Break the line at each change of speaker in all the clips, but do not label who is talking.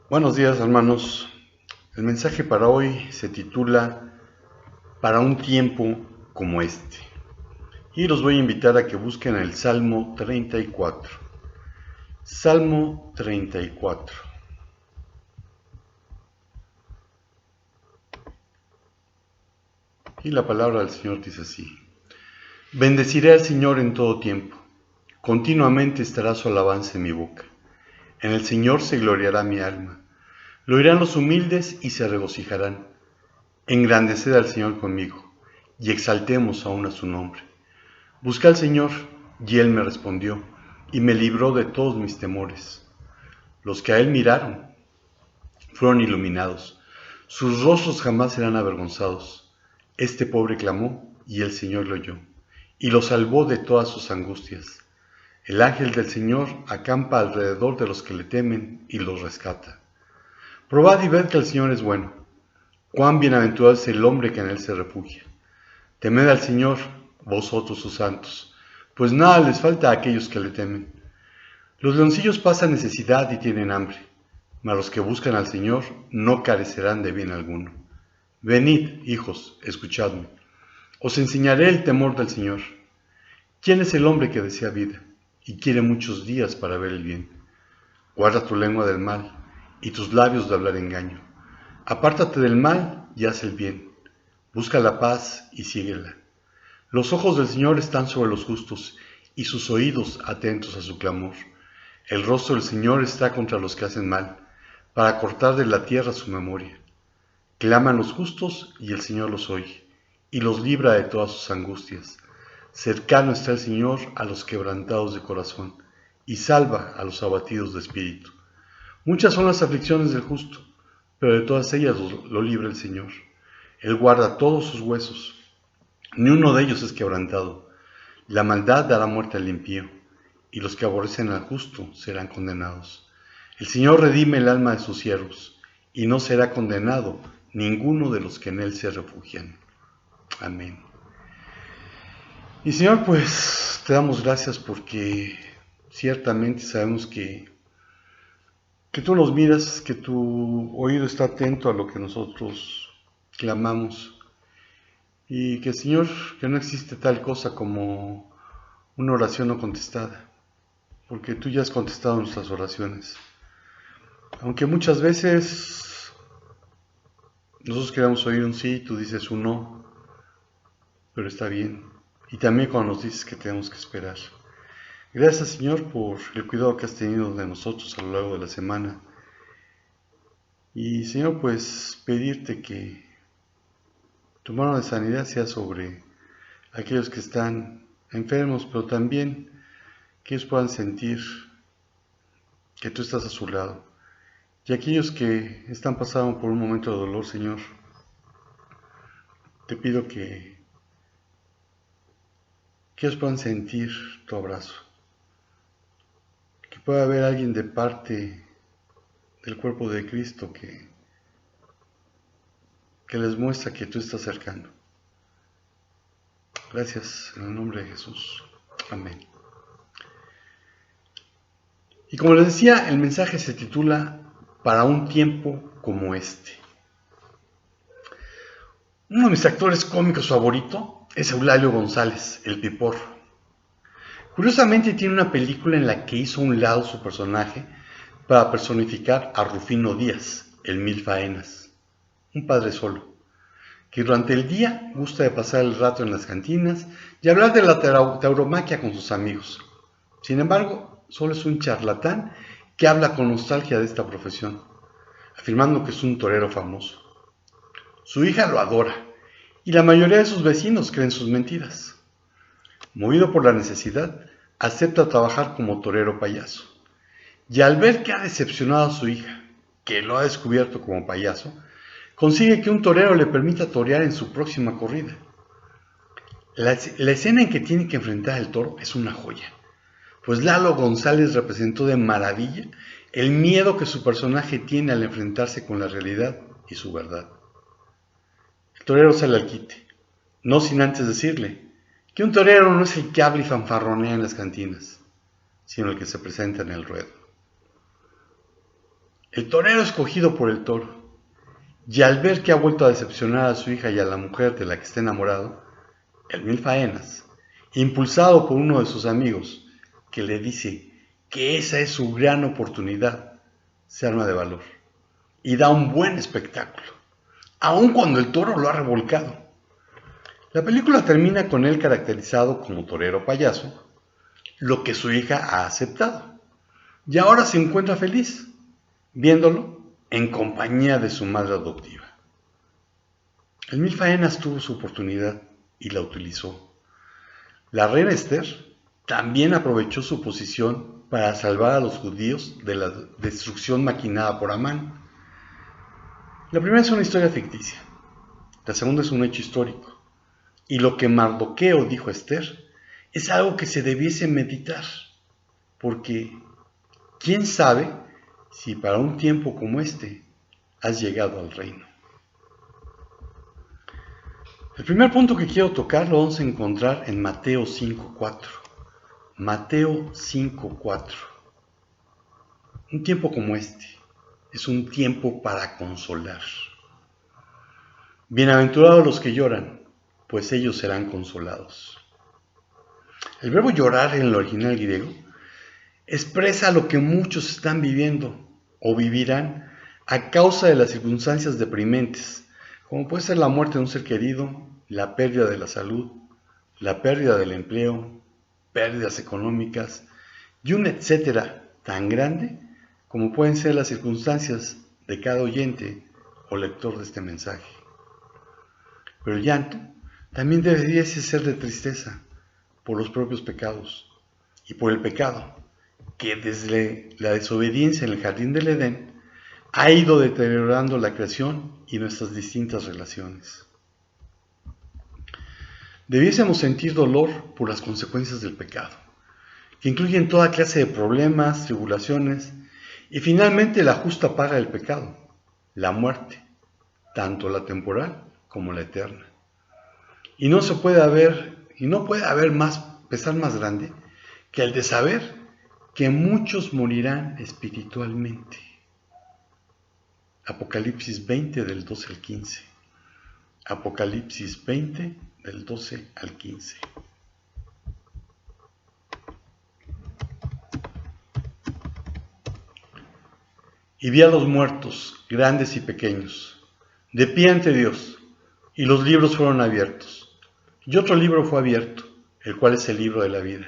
Buenos días, hermanos. El mensaje para hoy se titula Para un tiempo como este. Y los voy a invitar a que busquen el Salmo 34. Salmo 34. Y la palabra del Señor dice así: Bendeciré al Señor en todo tiempo. Continuamente estará su alabanza en mi boca. En el Señor se gloriará mi alma. Lo oirán los humildes y se regocijarán. Engrandeced al Señor conmigo, y exaltemos aún a su nombre. Busqué al Señor, y Él me respondió, y me libró de todos mis temores. Los que a Él miraron fueron iluminados, sus rostros jamás serán avergonzados. Este pobre clamó, y el Señor lo oyó, y lo salvó de todas sus angustias. El ángel del Señor acampa alrededor de los que le temen, y los rescata. Probad y ved que el Señor es bueno. Cuán bienaventurado es el hombre que en Él se refugia. Temed al Señor, vosotros sus santos, pues nada les falta a aquellos que le temen. Los leoncillos pasan necesidad y tienen hambre, mas los que buscan al Señor no carecerán de bien alguno. Venid, hijos, escuchadme. Os enseñaré el temor del Señor. ¿Quién es el hombre que desea vida y quiere muchos días para ver el bien? Guarda tu lengua del mal y tus labios de hablar engaño. Apártate del mal y haz el bien. Busca la paz y síguela. Los ojos del Señor están sobre los justos, y sus oídos atentos a su clamor. El rostro del Señor está contra los que hacen mal, para cortar de la tierra su memoria. Claman los justos, y el Señor los oye, y los libra de todas sus angustias. Cercano está el Señor a los quebrantados de corazón, y salva a los abatidos de espíritu. Muchas son las aflicciones del justo, pero de todas ellas lo libra el Señor. Él guarda todos sus huesos, ni uno de ellos es quebrantado. La maldad dará muerte al impío, y los que aborrecen al justo serán condenados. El Señor redime el alma de sus siervos, y no será condenado ninguno de los que en Él se refugian. Amén. Y Señor, pues te damos gracias porque ciertamente sabemos que tú nos miras, que tu oído está atento a lo que nosotros clamamos, y que Señor, que no existe tal cosa como una oración no contestada, porque tú ya has contestado nuestras oraciones. Aunque muchas veces nosotros queremos oír un sí, tú dices un no, pero está bien. Y también cuando nos dices que tenemos que esperar. Gracias, Señor, por el cuidado que has tenido de nosotros a lo largo de la semana. Y Señor, pues pedirte que tu mano de sanidad sea sobre aquellos que están enfermos, pero también que ellos puedan sentir que tú estás a su lado. Y aquellos que están pasando por un momento de dolor, Señor, te pido que ellos puedan sentir tu abrazo. Que pueda haber alguien de parte del cuerpo de Cristo que les muestra que tú estás cercano. Gracias en el nombre de Jesús. Amén. Y como les decía, el mensaje se titula Para un tiempo como este. Uno de mis actores cómicos favorito es Eulalio González, el Piporro. Curiosamente tiene una película en la que hizo a un lado su personaje para personificar a Rufino Díaz, el Mil Faenas, un padre solo, que durante el día gusta de pasar el rato en las cantinas y hablar de la tauromaquia con sus amigos. Sin embargo, solo es un charlatán que habla con nostalgia de esta profesión, afirmando que es un torero famoso. Su hija lo adora y la mayoría de sus vecinos creen sus mentiras. Movido por la necesidad, acepta trabajar como torero payaso. Y al ver que ha decepcionado a su hija, que lo ha descubierto como payaso, consigue que un torero le permita torear en su próxima corrida. La escena en que tiene que enfrentar al toro es una joya, pues Lalo González representó de maravilla el miedo que su personaje tiene al enfrentarse con la realidad y su verdad. El torero sale al quite, no sin antes decirle que un torero no es el que habla y fanfarronea en las cantinas, sino el que se presenta en el ruedo. el torero escogido por el toro. Y al ver que ha vuelto a decepcionar a su hija y a la mujer de la que está enamorado, el mil faenas, impulsado por uno de sus amigos, que le dice que esa es su gran oportunidad, se arma de valor y da un buen espectáculo, aun cuando el toro lo ha revolcado. La película termina con él caracterizado como torero payaso, lo que su hija ha aceptado, y ahora se encuentra feliz, viéndolo en compañía de su madre adoptiva. El mil faenas tuvo su oportunidad y la utilizó. La reina Esther también aprovechó su posición para salvar a los judíos de la destrucción maquinada por Amán. La primera es una historia ficticia, la segunda es un hecho histórico, y lo que Mardoqueo dijo a Esther es algo que se debiese meditar, porque ¿quién sabe si para un tiempo como este has llegado al reino? El primer punto que quiero tocar lo vamos a encontrar en Mateo 5:4. Mateo 5:4. Un tiempo como este es un tiempo para consolar. Bienaventurados los que lloran, pues ellos serán consolados. El verbo llorar en el original griego expresa lo que muchos están viviendo o vivirán a causa de las circunstancias deprimentes, como puede ser la muerte de un ser querido, la pérdida de la salud, la pérdida del empleo, pérdidas económicas y un etcétera tan grande como pueden ser las circunstancias de cada oyente o lector de este mensaje. Pero el llanto también debería ser de tristeza por los propios pecados y por el pecado que desde la desobediencia en el jardín del Edén ha ido deteriorando la creación y nuestras distintas relaciones. Debiésemos sentir dolor por las consecuencias del pecado, que incluyen toda clase de problemas, tribulaciones y finalmente la justa paga del pecado, la muerte, tanto la temporal como la eterna. Y no puede haber pesar más grande que el de saber que muchos morirán espiritualmente. Apocalipsis 20 del 12 al 15. Apocalipsis 20 del 12 al 15. Y vi a los muertos, grandes y pequeños, de pie ante Dios, y los libros fueron abiertos. Y otro libro fue abierto, el cual es el libro de la vida.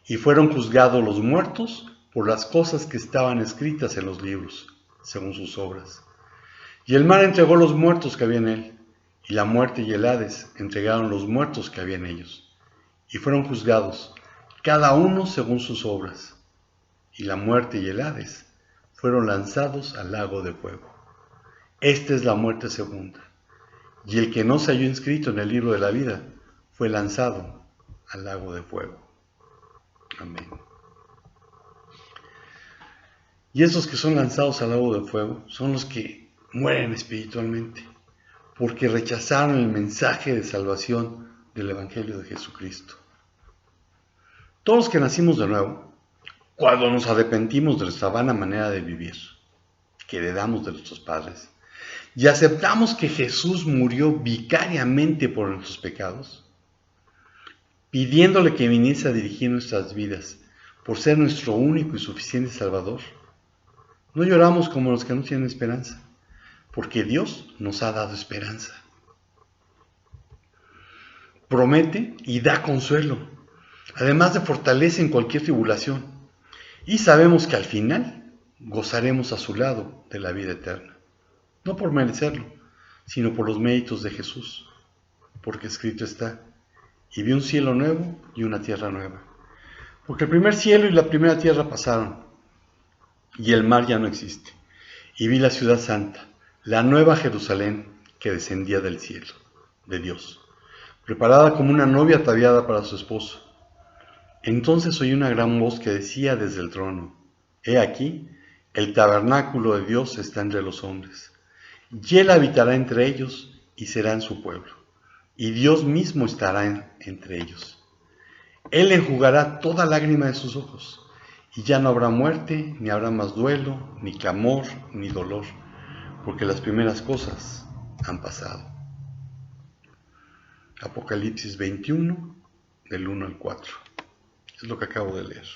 Y fueron juzgados los muertos por las cosas que estaban escritas en los libros, según sus obras. Y el mar entregó los muertos que había en él, y la muerte y el Hades entregaron los muertos que había en ellos. Y fueron juzgados, cada uno según sus obras. Y la muerte y el Hades fueron lanzados al lago de fuego. Esta es la muerte segunda. Y el que no se halló inscrito en el libro de la vida fue lanzado al lago de fuego. Amén. Y esos que son lanzados al lago de fuego son los que mueren espiritualmente, porque rechazaron el mensaje de salvación del Evangelio de Jesucristo. Todos los que nacimos de nuevo, cuando nos arrepentimos de nuestra vana manera de vivir, que heredamos de nuestros padres, y aceptamos que Jesús murió vicariamente por nuestros pecados, pidiéndole que viniese a dirigir nuestras vidas por ser nuestro único y suficiente Salvador, no lloramos como los que no tienen esperanza, porque Dios nos ha dado esperanza. Promete y da consuelo, además de fortaleza en cualquier tribulación, y sabemos que al final gozaremos a su lado de la vida eterna, no por merecerlo, sino por los méritos de Jesús, porque escrito está, y vi un cielo nuevo y una tierra nueva, porque el primer cielo y la primera tierra pasaron, y el mar ya no existe, y vi la ciudad santa, la nueva Jerusalén que descendía del cielo, de Dios, preparada como una novia ataviada para su esposo. Entonces oí una gran voz que decía desde el trono, he aquí, el tabernáculo de Dios está entre los hombres, y Él habitará entre ellos y será en su pueblo, y Dios mismo estará entre ellos. Él enjugará toda lágrima de sus ojos, y ya no habrá muerte, ni habrá más duelo, ni clamor, ni dolor, porque las primeras cosas han pasado. Apocalipsis 21, del 1 al 4. Es lo que acabo de leer.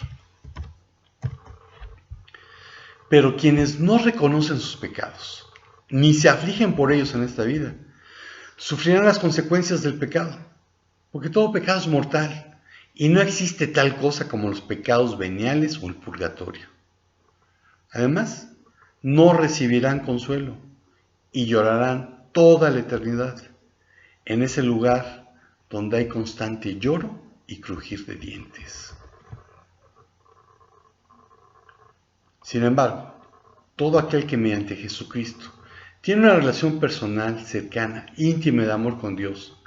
Pero quienes no reconocen sus pecados, ni se afligen por ellos en esta vida, sufrirán las consecuencias del pecado, porque todo pecado es mortal, y no existe tal cosa como los pecados veniales o el purgatorio. Además, no recibirán consuelo, y llorarán toda la eternidad, en ese lugar donde hay constante lloro y crujir de dientes. Sin embargo, todo aquel que mediante Jesucristo tiene una relación personal, cercana, íntima de amor con Dios,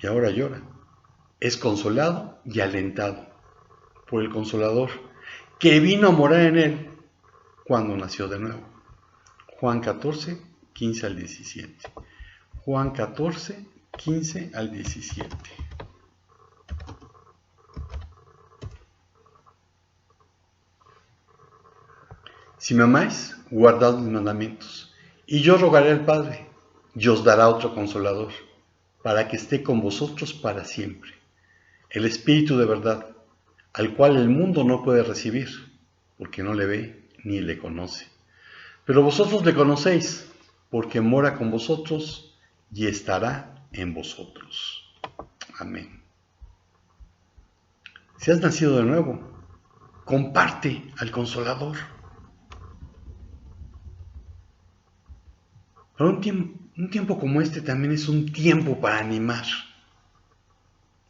y ahora llora, es consolado y alentado por el Consolador, que vino a morar en él cuando nació de nuevo. Juan 14, 15 al 17. Juan 14, 15 al 17. Si me amáis, guardad mis mandamientos, y yo rogaré al Padre, y os dará otro Consolador, para que esté con vosotros para siempre, el Espíritu de verdad, al cual el mundo no puede recibir, porque no le ve ni le conoce. Pero vosotros le conocéis, porque mora con vosotros y estará en vosotros. Amén. Si has nacido de nuevo, comparte al Consolador. Pero un tiempo como este también es un tiempo para animar.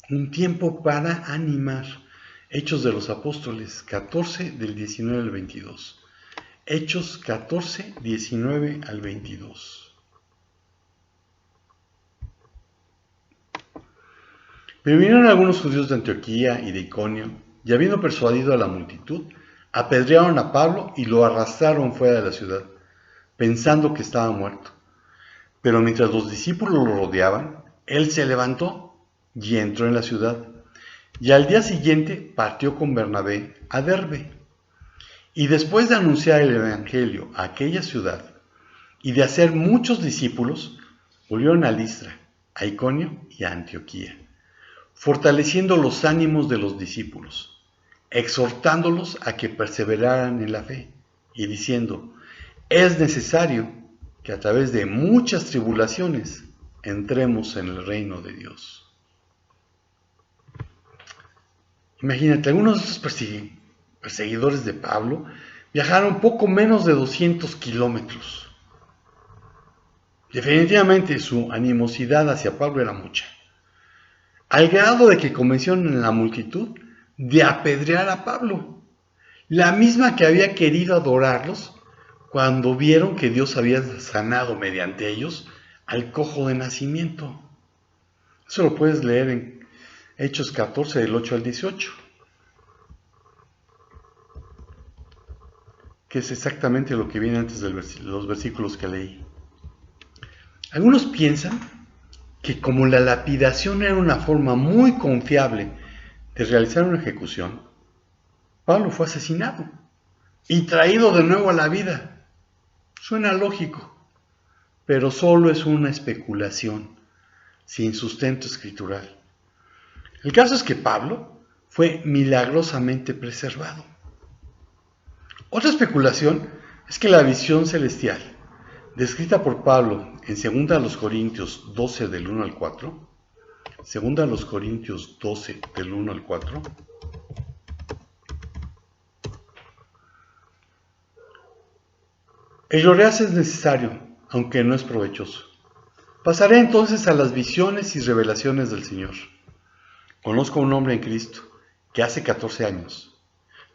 Un tiempo para animar. Hechos de los Apóstoles 14 del 19 al 22. Hechos 14, 19 al 22. Pero vinieron algunos judíos de Antioquía y de Iconio, y habiendo persuadido a la multitud, apedrearon a Pablo y lo arrastraron fuera de la ciudad, pensando que estaba muerto. Pero mientras los discípulos lo rodeaban, él se levantó y entró en la ciudad, y al día siguiente partió con Bernabé a Derbe. Y después de anunciar el evangelio a aquella ciudad y de hacer muchos discípulos, volvieron a Listra, a Iconio y a Antioquía, fortaleciendo los ánimos de los discípulos, exhortándolos a que perseveraran en la fe y diciendo: es necesario que a través de muchas tribulaciones entremos en el reino de Dios. Imagínate, algunos de estos perseguidores de Pablo viajaron poco menos de 200 kilómetros. Definitivamente su animosidad hacia Pablo era mucha, al grado de que convencieron a la multitud de apedrear a Pablo, la misma que había querido adorarlos cuando vieron que Dios había sanado mediante ellos al cojo de nacimiento. Eso lo puedes leer en Hechos 14, del 8 al 18, que es exactamente lo que viene antes de los versículos que leí. Algunos piensan que como la lapidación era una forma muy confiable de realizar una ejecución, Pablo fue asesinado y traído de nuevo a la vida. Suena lógico, pero solo es una especulación, sin sustento escritural. El caso es que Pablo fue milagrosamente preservado. Otra especulación es que la visión celestial, descrita por Pablo en 2 Corintios 12 del 1 al 4, 2 Corintios 12 del 1 al 4, el gloriarse es necesario, aunque no es provechoso. Pasaré entonces a las visiones y revelaciones del Señor. Conozco a un hombre en Cristo que hace 14 años,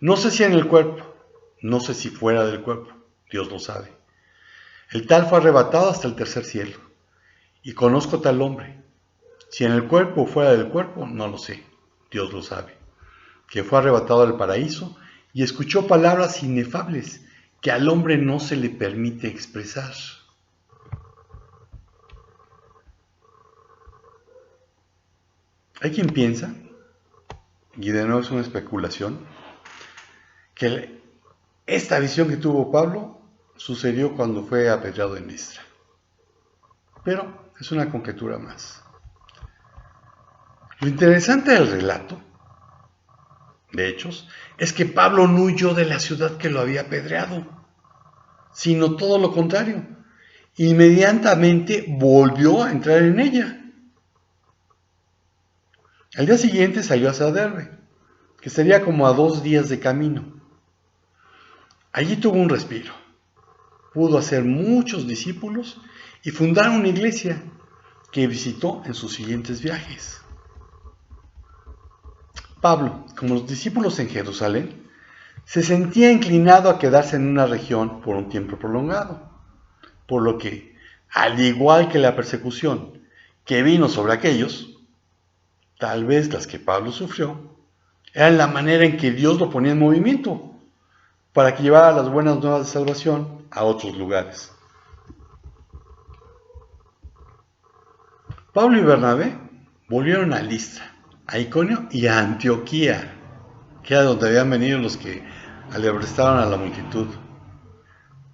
no sé si en el cuerpo, no sé si fuera del cuerpo, Dios lo sabe. El tal fue arrebatado hasta el tercer cielo, y conozco tal hombre, si en el cuerpo o fuera del cuerpo, no lo sé, Dios lo sabe, que fue arrebatado al paraíso y escuchó palabras inefables que al hombre no se le permite expresar. Hay quien piensa, y de nuevo es una especulación, que esta visión que tuvo Pablo sucedió cuando fue apedreado en Listra. Pero es una conjetura más. Lo interesante del relato, de Hechos, es que Pablo no huyó de la ciudad que lo había apedreado, sino todo lo contrario. Inmediatamente volvió a entrar en ella. Al día siguiente salió hacia Derbe, que sería como a 2 días de camino. Allí tuvo un respiro. Pudo hacer muchos discípulos y fundar una iglesia que visitó en sus siguientes viajes. Pablo, como los discípulos en Jerusalén, se sentía inclinado a quedarse en una región por un tiempo prolongado, por lo que, al igual que la persecución que vino sobre aquellos, tal vez las que Pablo sufrió, eran la manera en que Dios lo ponía en movimiento para que llevara las buenas nuevas de salvación a otros lugares. Pablo y Bernabé volvieron a Listra, a Iconio y a Antioquía, que era donde habían venido los que alebrestaron a la multitud,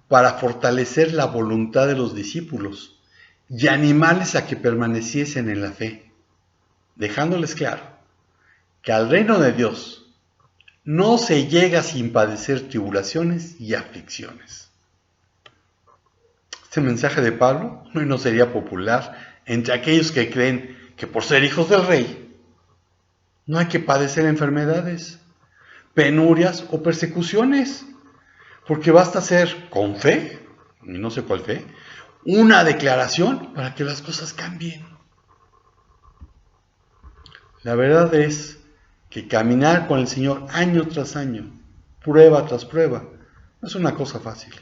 para fortalecer la voluntad de los discípulos y animarles a que permaneciesen en la fe, dejándoles claro que al reino de Dios no se llega sin padecer tribulaciones y aflicciones. Este mensaje de Pablo no sería popular entre aquellos que creen que por ser hijos del rey no hay que padecer enfermedades, penurias o persecuciones, porque basta hacer con fe, y no sé cuál fe, una declaración para que las cosas cambien. La verdad es que caminar con el Señor año tras año, prueba tras prueba, no es una cosa fácil,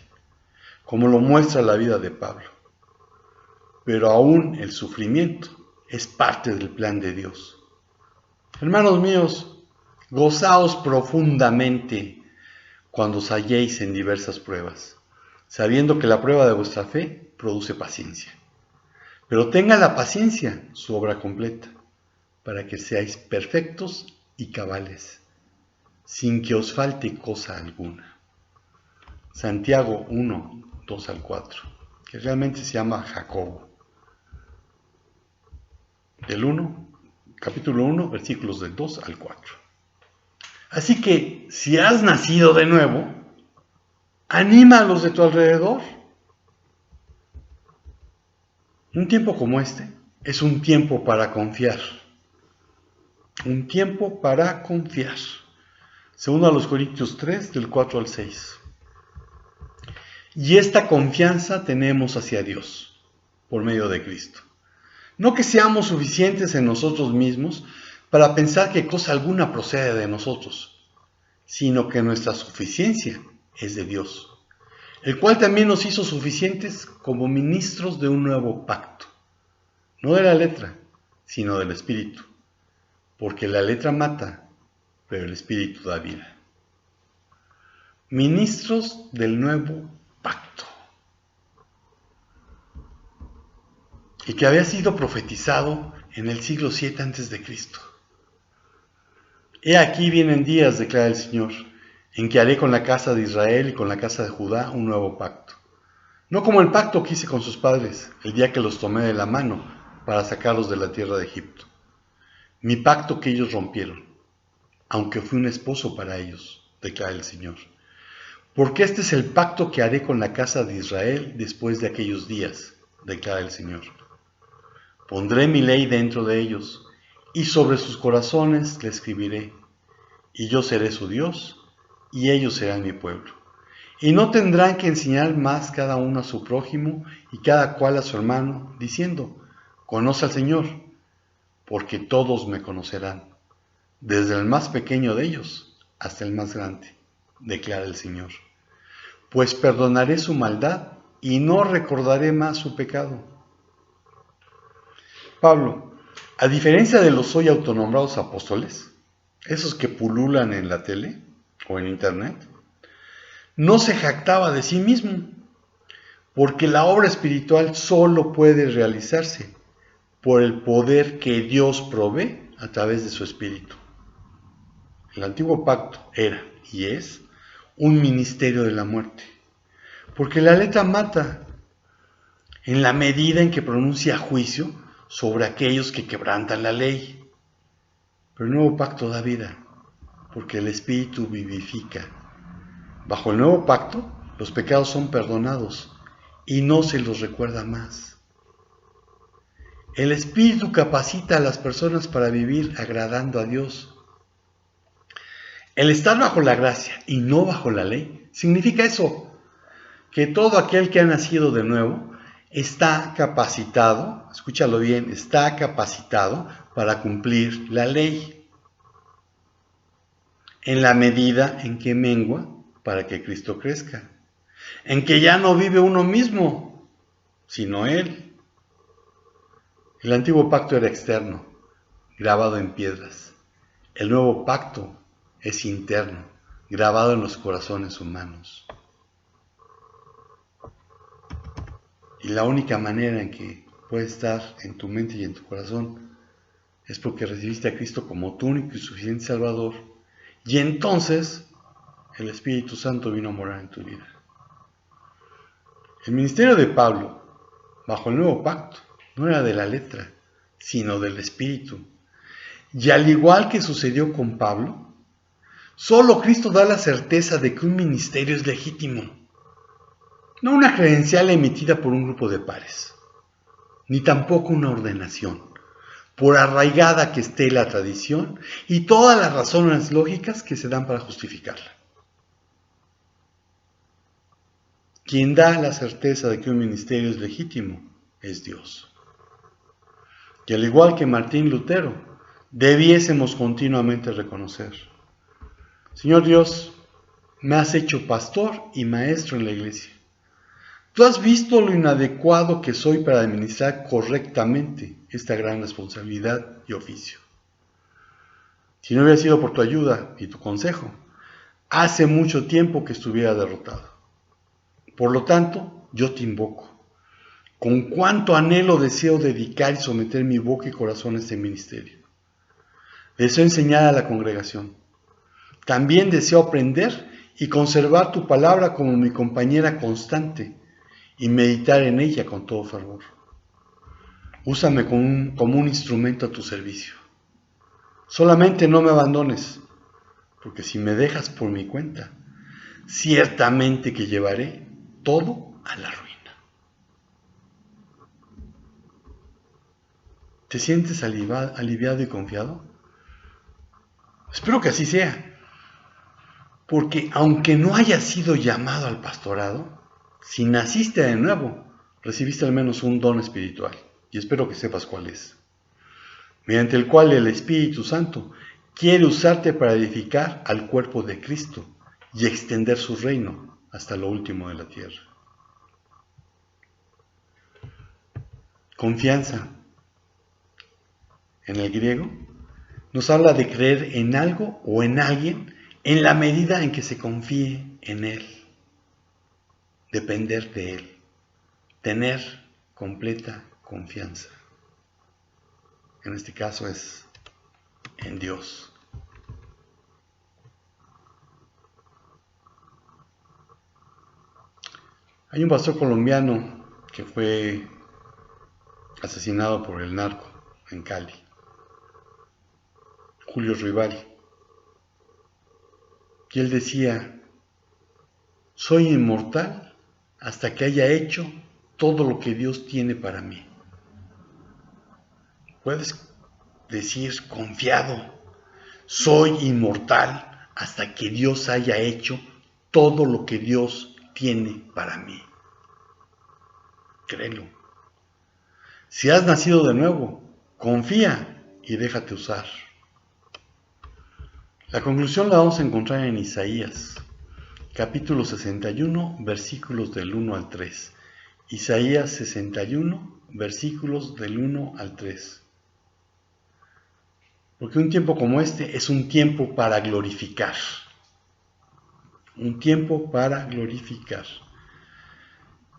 como lo muestra la vida de Pablo. Pero aún el sufrimiento es parte del plan de Dios. Hermanos míos, gozaos profundamente cuando os halléis en diversas pruebas, sabiendo que la prueba de vuestra fe produce paciencia. Pero tenga la paciencia su obra completa, para que seáis perfectos y cabales, sin que os falte cosa alguna. Santiago 1, 2 al 4, que realmente se llama Jacobo. Capítulo 1, versículos del 2 al 4. Así que, si has nacido de nuevo, anima a los de tu alrededor. Un tiempo como este es un tiempo para confiar. Un tiempo para confiar. Segundo a los Corintios 3, del 4 al 6. Y esta confianza tenemos hacia Dios, por medio de Cristo. No que seamos suficientes en nosotros mismos para pensar que cosa alguna procede de nosotros, sino que nuestra suficiencia es de Dios, el cual también nos hizo suficientes como ministros de un nuevo pacto, no de la letra, sino del Espíritu, porque la letra mata, pero el Espíritu da vida. Ministros del nuevo pacto, y que había sido profetizado en el siglo 7 a.C. He aquí vienen días, declara el Señor, en que haré con la casa de Israel y con la casa de Judá un nuevo pacto. No como el pacto que hice con sus padres, el día que los tomé de la mano para sacarlos de la tierra de Egipto. Mi pacto que ellos rompieron, aunque fui un esposo para ellos, declara el Señor. Porque este es el pacto que haré con la casa de Israel después de aquellos días, declara el Señor. Pondré mi ley dentro de ellos, y sobre sus corazones la escribiré, y yo seré su Dios, y ellos serán mi pueblo. Y no tendrán que enseñar más cada uno a su prójimo, y cada cual a su hermano, diciendo, conoce al Señor, porque todos me conocerán, desde el más pequeño de ellos hasta el más grande, declara el Señor. Pues perdonaré su maldad, y no recordaré más su pecado. Pablo, a diferencia de los hoy autonombrados apóstoles, esos que pululan en la tele o en internet, no se jactaba de sí mismo, porque la obra espiritual solo puede realizarse por el poder que Dios provee a través de su Espíritu. El antiguo pacto era y es un ministerio de la muerte. Porque la letra mata en la medida en que pronuncia juicio sobre aquellos que quebrantan la ley. Pero el nuevo pacto da vida, porque el Espíritu vivifica. Bajo el nuevo pacto, los pecados son perdonados y no se los recuerda más. El Espíritu capacita a las personas para vivir agradando a Dios. El estar bajo la gracia y no bajo la ley significa eso, que todo aquel que ha nacido de nuevo está capacitado, escúchalo bien, está capacitado para cumplir la ley, en la medida en que mengua para que Cristo crezca, en que ya no vive uno mismo, sino Él. El antiguo pacto era externo, grabado en piedras. El nuevo pacto es interno, grabado en los corazones humanos. Y la única manera en que puede estar en tu mente y en tu corazón es porque recibiste a Cristo como tu único y suficiente Salvador. Y entonces el Espíritu Santo vino a morar en tu vida. El ministerio de Pablo, bajo el nuevo pacto, no era de la letra, sino del Espíritu. Y al igual que sucedió con Pablo, solo Cristo da la certeza de que un ministerio es legítimo, no una credencial emitida por un grupo de pares, ni tampoco una ordenación, por arraigada que esté la tradición y todas las razones lógicas que se dan para justificarla. Quien da la certeza de que un ministerio es legítimo es Dios. Y al igual que Martín Lutero, debiésemos continuamente reconocer: Señor Dios, me has hecho pastor y maestro en la iglesia. Tú has visto lo inadecuado que soy para administrar correctamente esta gran responsabilidad y oficio. Si no hubiera sido por tu ayuda y tu consejo, hace mucho tiempo que estuviera derrotado. Por lo tanto, yo te invoco. Con cuánto anhelo deseo dedicar y someter mi boca y corazón a este ministerio. Deseo enseñar a la congregación. También deseo aprender y conservar tu palabra como mi compañera constante y meditar en ella con todo fervor. Úsame como un instrumento a tu servicio. Solamente no me abandones, porque si me dejas por mi cuenta, ciertamente que llevaré todo a la ruina. ¿Te sientes aliviado y confiado? Espero que así sea, porque aunque no hayas sido llamado al pastorado, si naciste de nuevo, recibiste al menos un don espiritual, y espero que sepas cuál es, mediante el cual el Espíritu Santo quiere usarte para edificar al cuerpo de Cristo y extender su reino hasta lo último de la tierra. Confianza, en el griego, nos habla de creer en algo o en alguien en la medida en que se confíe en Él, depender de Él, tener completa confianza. En este caso es en Dios. Hay un pastor colombiano que fue asesinado por el narco en Cali, Julio Rival, y él decía: soy inmortal hasta que haya hecho todo lo que Dios tiene para mí. Puedes decir confiado: soy inmortal hasta que Dios haya hecho todo lo que Dios tiene para mí. Créelo. Si has nacido de nuevo, confía y déjate usar. La conclusión la vamos a encontrar en Isaías, capítulo 61, versículos del 1 al 3. Isaías 61, versículos del 1 al 3. Porque un tiempo como este es un tiempo para glorificar. Un tiempo para glorificar.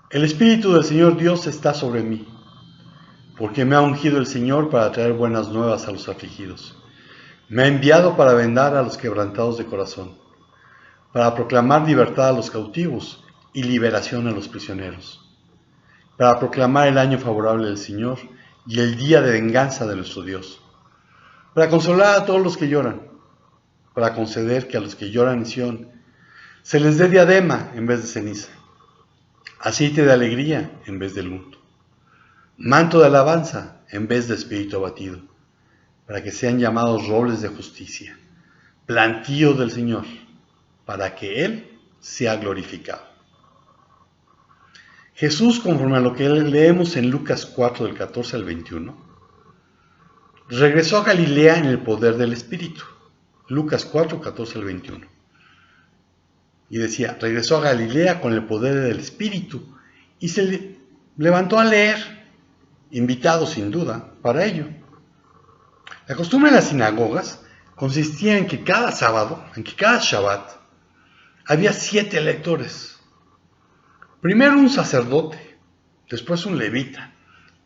El Espíritu del Señor Dios está sobre mí, porque me ha ungido el Señor para traer buenas nuevas a los afligidos. Me ha enviado para vendar a los quebrantados de corazón, para proclamar libertad a los cautivos y liberación a los prisioneros, para proclamar el año favorable del Señor y el día de venganza de nuestro Dios, para consolar a todos los que lloran, para conceder que a los que lloran en Sión se les dé diadema en vez de ceniza, aceite de alegría en vez de luto, manto de alabanza en vez de espíritu abatido, para que sean llamados robles de justicia, plantío del Señor, para que Él sea glorificado. Jesús, conforme a lo que leemos en Lucas 4, del 14 al 21, regresó a Galilea en el poder del Espíritu. Lucas 4, 14 al 21. Y decía, regresó a Galilea con el poder del Espíritu y se levantó a leer, invitado sin duda para ello. La costumbre de las sinagogas consistía en que cada sábado, cada Shabbat, había 7 lectores. Primero un sacerdote, después un levita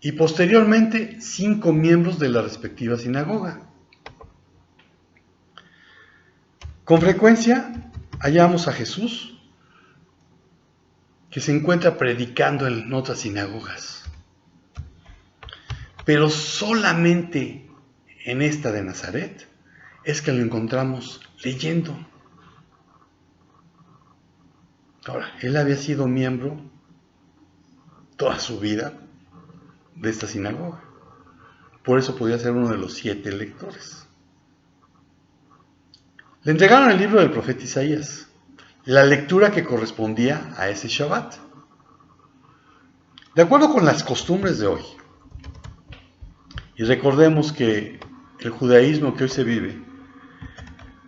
y posteriormente 5 miembros de la respectiva sinagoga. Con frecuencia hallamos a Jesús que se encuentra predicando en otras sinagogas, pero solamente en esta de Nazaret es que lo encontramos leyendo. Ahora, él había sido miembro toda su vida de esta sinagoga. Por eso podía ser uno de los 7 lectores. Le entregaron el libro del profeta Isaías, la lectura que correspondía a ese Shabbat. De acuerdo con las costumbres de hoy, y recordemos que el judaísmo que hoy se vive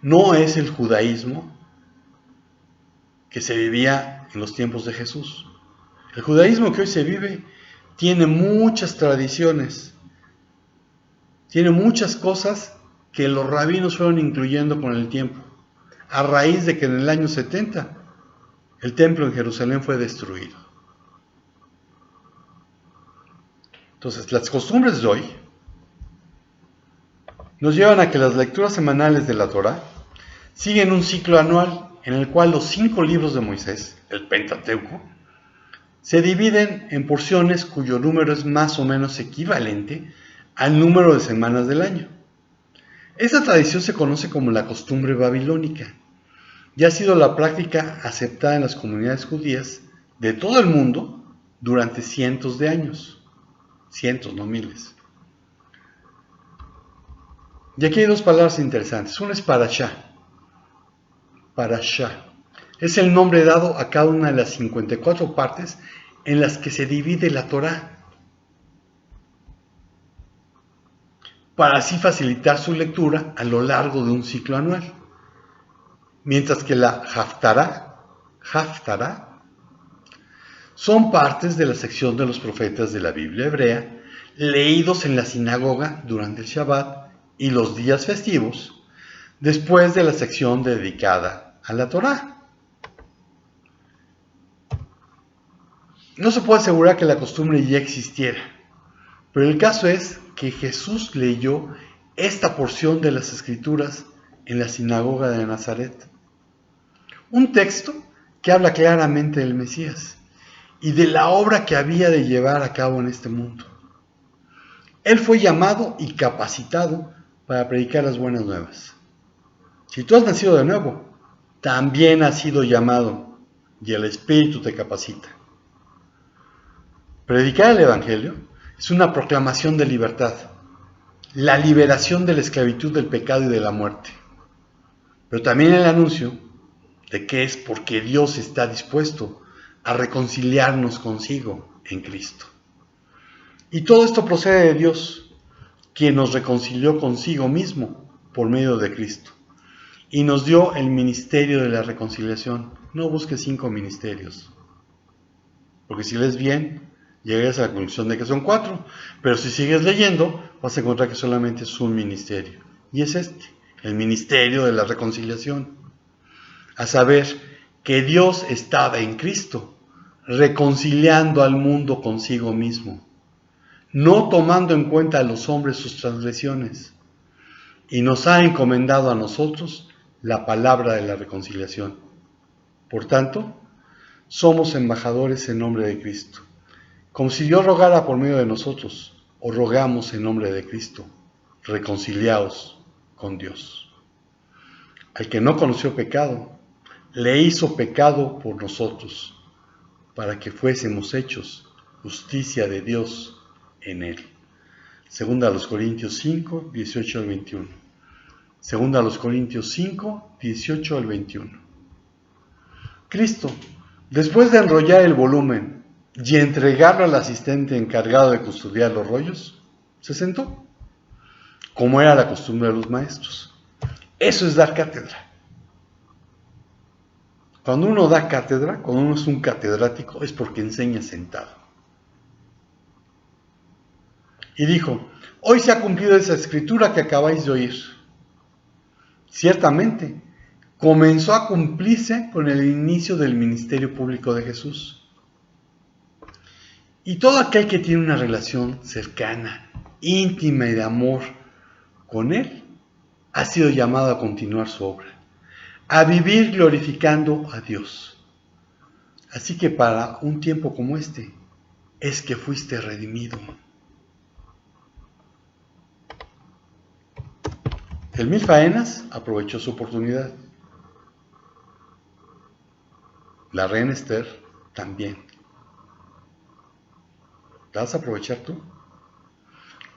no es el judaísmo que se vivía en los tiempos de Jesús. El judaísmo que hoy se vive tiene muchas tradiciones, tiene muchas cosas que los rabinos fueron incluyendo con el tiempo, a raíz de que en el año 70 el templo en Jerusalén fue destruido. Entonces, las costumbres de hoy nos llevan a que las lecturas semanales de la Torá siguen un ciclo anual en el cual los 5 libros de Moisés, el Pentateuco, se dividen en porciones cuyo número es más o menos equivalente al número de semanas del año. Esta tradición se conoce como la costumbre babilónica y ha sido la práctica aceptada en las comunidades judías de todo el mundo durante cientos de años. Cientos, no miles. Y aquí hay 2 palabras interesantes. Una es parashá. Parashá es el nombre dado a cada una de las 54 partes en las que se divide la Torá, para así facilitar su lectura a lo largo de un ciclo anual. Mientras que la Haftará, son partes de la sección de los profetas de la Biblia hebrea, leídos en la sinagoga durante el Shabbat y los días festivos, después de la sección dedicada a la Torá. No se puede asegurar que la costumbre ya existiera, pero el caso es que Jesús leyó esta porción de las Escrituras en la sinagoga de Nazaret. Un texto que habla claramente del Mesías y de la obra que había de llevar a cabo en este mundo. Él fue llamado y capacitado para predicar las buenas nuevas. Si tú has nacido de nuevo, también has sido llamado y el Espíritu te capacita. Predicar el Evangelio es una proclamación de libertad, la liberación de la esclavitud del pecado y de la muerte, pero también el anuncio de que es porque Dios está dispuesto a reconciliarnos consigo en Cristo. Y todo esto procede de Dios, quien nos reconcilió consigo mismo por medio de Cristo y nos dio el ministerio de la reconciliación. No busques 5 ministerios, porque si lees bien, llegas a la conclusión de que son 4, pero si sigues leyendo, vas a encontrar que solamente es un ministerio, y es el ministerio de la reconciliación, a saber, que Dios estaba en Cristo, reconciliando al mundo consigo mismo, no tomando en cuenta a los hombres sus transgresiones, y nos ha encomendado a nosotros la palabra de la reconciliación. Por tanto, somos embajadores en nombre de Cristo, como si Dios rogara por medio de nosotros, o rogamos en nombre de Cristo, reconciliaos con Dios. Al que no conoció pecado, le hizo pecado por nosotros, para que fuésemos hechos justicia de Dios en él. Segunda a los Corintios 5, 18 al 21. Segunda a los Corintios 5, 18 al 21. Cristo, después de enrollar el volumen y entregarlo al asistente encargado de custodiar los rollos, se sentó, como era la costumbre de los maestros. Eso es dar cátedra. Cuando uno da cátedra, cuando uno es un catedrático, es porque enseña sentado. Y dijo: hoy se ha cumplido esa escritura que acabáis de oír. Ciertamente, comenzó a cumplirse con el inicio del ministerio público de Jesús. Y todo aquel que tiene una relación cercana, íntima y de amor con Él, ha sido llamado a continuar su obra, a vivir glorificando a Dios. Así que para un tiempo como este, es que fuiste redimido. El Mil Faenas aprovechó su oportunidad. La reina Esther también. ¿La vas a aprovechar tú?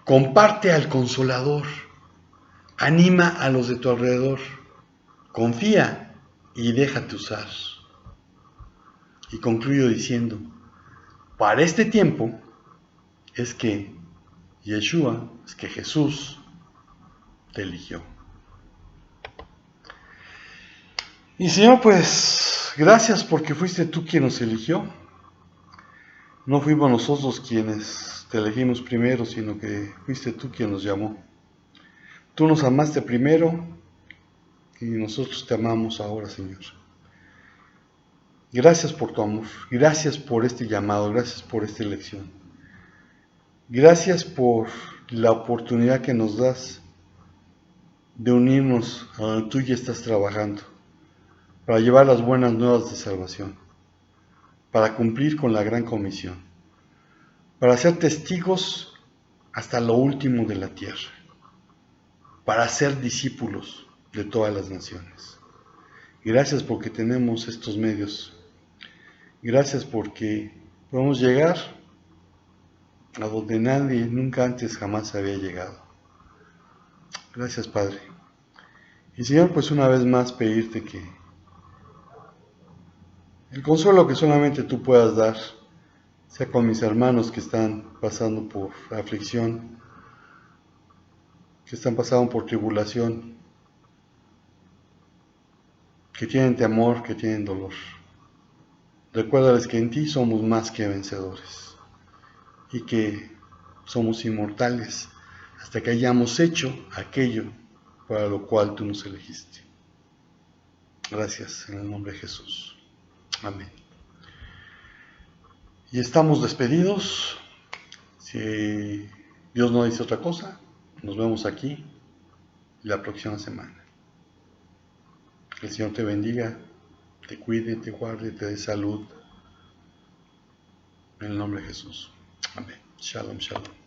Comparte al Consolador. Anima a los de tu alrededor. Confía y déjate usar. Y concluyo diciendo: para este tiempo es que Yeshua, es que Jesús te eligió. Y Señor, pues gracias porque fuiste tú quien nos eligió. No fuimos nosotros quienes te elegimos primero, sino que fuiste tú quien nos llamó. Tú nos amaste primero y nosotros te amamos ahora, Señor. Gracias por tu amor, gracias por este llamado, gracias por esta elección. Gracias por la oportunidad que nos das de unirnos a donde tú ya estás trabajando, para llevar las buenas nuevas de salvación, para cumplir con la gran comisión, para ser testigos hasta lo último de la tierra, para ser discípulos de todas las naciones. Gracias porque tenemos estos medios. Gracias porque podemos llegar a donde nadie nunca antes jamás había llegado. Gracias, Padre. Y Señor, pues una vez más pedirte que el consuelo que solamente tú puedas dar sea con mis hermanos que están pasando por aflicción, que están pasando por tribulación, que tienen temor, que tienen dolor. Recuérdales que en ti somos más que vencedores y que somos inmortales hasta que hayamos hecho aquello para lo cual tú nos elegiste. Gracias en el nombre de Jesús. Amén. Y estamos despedidos. Si Dios no dice otra cosa, nos vemos aquí la próxima semana. Que el Señor te bendiga, te cuide, te guarde, te dé salud. En el nombre de Jesús. Amén. Shalom, shalom.